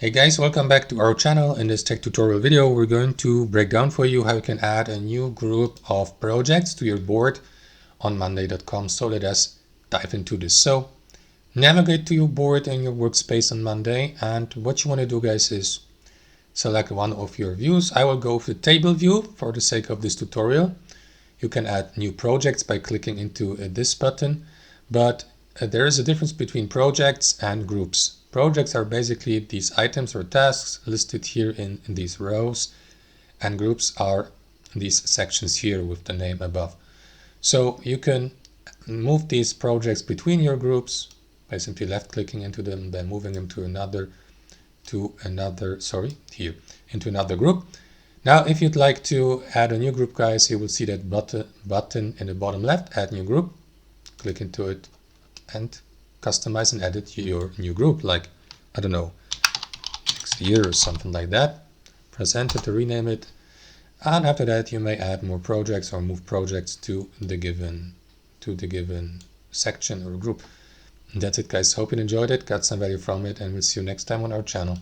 Hey guys, welcome back to our channel. In this tech tutorial video, we're going to break down for you how you can add a new group of projects to your board on Monday.com. So let us dive into this. So navigate to your board in your workspace on Monday, and what you want to do, guys, is select one of your views. I will go with the table view for the sake of this tutorial. You can add new projects by clicking into this button, but there is a difference between projects and groups. Projects are basically these items or tasks listed here in these rows, and groups are these sections here with the name above. So you can move these projects between your groups by simply left clicking into them, then moving them to another group. Now, if you'd like to add a new group, guys, you will see that button in the bottom left, add new group. Click into it and customize and edit your new group, like, I don't know, next year or something like that. Press enter to rename it. And after that, you may add more projects or move projects to the given section or group. And that's it, guys. Hope you enjoyed it, got some value from it, and we'll see you next time on our channel.